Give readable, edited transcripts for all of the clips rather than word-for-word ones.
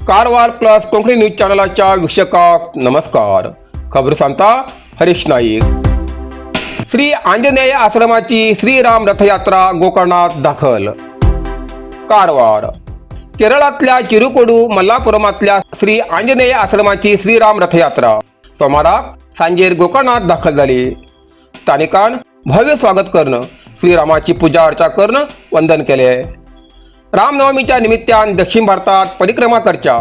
Karwar plus Konkani news चॅनलाच्या वीक्षकांक नमस्कार. खबर सांगता हरीश नाईक. श्री आंजनेय आश्रमाची श्रीराम रथयात्रा गोकर्णात दाखल. कारवार. केरळातल्या चिरुकोडू मल्लापुरमातल्या श्री आंजनेय आश्रमाची श्रीराम रथयात्रा सोमाराक सांजेर गोकर्णात दाखल झाली. स्थानिकान भव्य स्वागत करून श्रीरामाची पूजा अर्चा करून वंदन केले. रामनवमीच्या निमित्तान दक्षिण भारतात परिक्रमा करच्या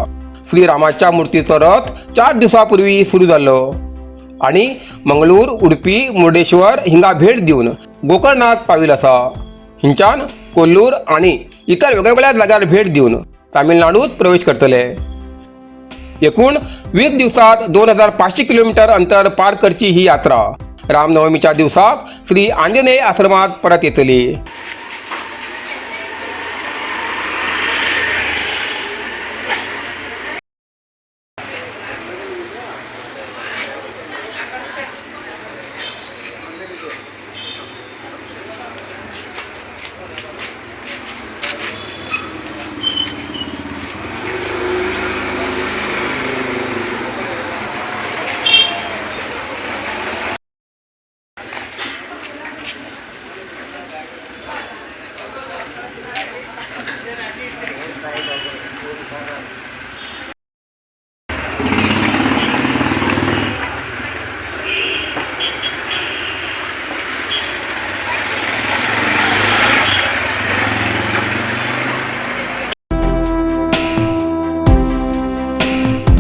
श्रीरामाच्या मूर्तीचो रथ 4 दिवसांपूर्वी सुरू झालो आणि मंगळूर, उडपी, मुर्डेश्वर हिंगा भेट दिवन गोकर्णात पाविल असा. हिंच्यान कोल्लूर आणि इतर वेगवेगळ्या जाग्यार भेट दिवन तामिळनाडूत प्रवेश करतले. एकूण 20 दिवसात 2500 किलोमीटर अंतर पार करची ही यात्रा रामनवमीच्या दिवसाक श्री आंजनेय आश्रमात परत येतली.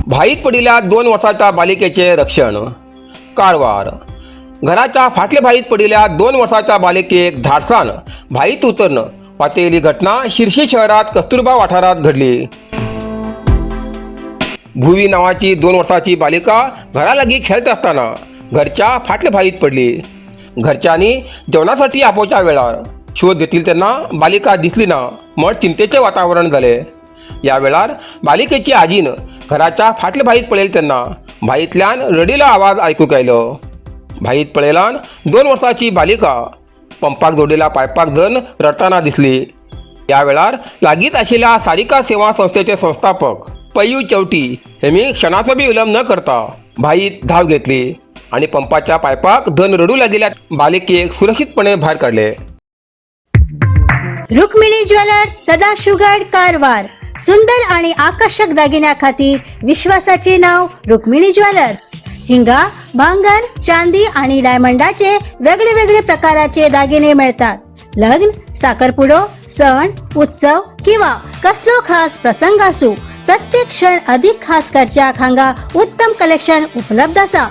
भाईत पडिल्या 2 वर्षाच्या बालिकेचे रक्षण. कारवार. घराच्या फाटले भाईत पडिल्या 2 वर्षाच्या बालिकेक धाडसान भाईत उतरन वाटेली घटना शिर्शी शहरात कस्तुरबा वाठारात घडली. भुवी नावाची 2 वर्षाची बालिका घरालागी खेळत असताना घरच्या फाटले भाईत पडली. घरच्यांनी जेवणासाठी आपोच्या वेळार शोध घेतली तेन्ना बालिका दिसली ना म्हण चिंतेचे वातावरण झाले. या वेळार बालिकेची आजीन घराच्या फाटले भाईत पळयले तेन्ना भाईतल्यान रडिलो आवाज आयकूंक आयलो. भाईत पळयल्यान 2 वर्षाची बालिका पंपाक जोडिल्ल्या पायपाक धरून रडताना दिसली. या वेळार लागींच आशिल्ल्या सारिका सेवा संस्थेचे संस्थापक पयू चौटी हेमी क्षणाचो बी विलंब न करता भाईत धाव घेतली आणि पंपाच्या पायपाक धरून रडू लागिल्ल्या बालिकेक सुरक्षितपणे भायर काढले. रुक्मिणी ज्वेलर्स, सदाशिवगड, कारवार. सुंदर आणि आकर्षक दागिन्या खातीर विश्वासाचे नाव रुक्मिणी ज्वेलर्स. हिंगा भांगर, चांदी आणि डायमंडाचे वेगळे वेगळे प्रकाराचे दागिने मिळतात. लग्न, साखरपुडो, सण, उत्सव किंवा कसलो खास प्रसंग असो, प्रत्येक क्षण अधिक खास करच्याक हांगा उत्तम कलेक्शन उपलब्ध असा.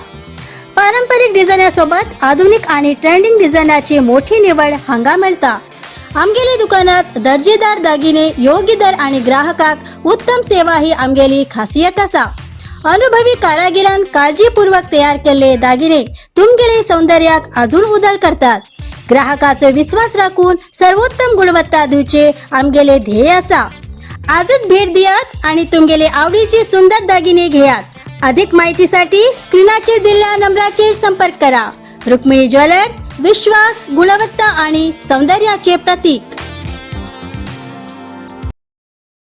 पारंपरिक डिझायनासोबत आधुनिक आणि ट्रेंडिंग डिझायनाची मोठी निवड हांगा मिळता. आमगेली दुकानात दर्जेदार दागिने, योग्य दर आणि ग्राहकाक उत्तम सेवा ही आमगेली खासियत असा. अनुभवी कारागिरान काळजीपूर्वक तयार केलेले दागिने तुमगेले सौंदर्याक अजून उदळ करतात. ग्राहकाचो विश्वास राखून सर्वोत्तम गुणवत्ता दिवचे आमगेले ध्येय असा. आजच भेट दियात आणि तुमगेले आवडीचे सुंदर दागिने घेयात. अधिक माहितीसाठी स्क्रीनाचेर दिलेल्या नंबराचेर संपर्क करा. रुक्मिणी ज्वेलर्स, विश्वास, गुणवत्ता आणि सौंदर्याचे प्रतीक.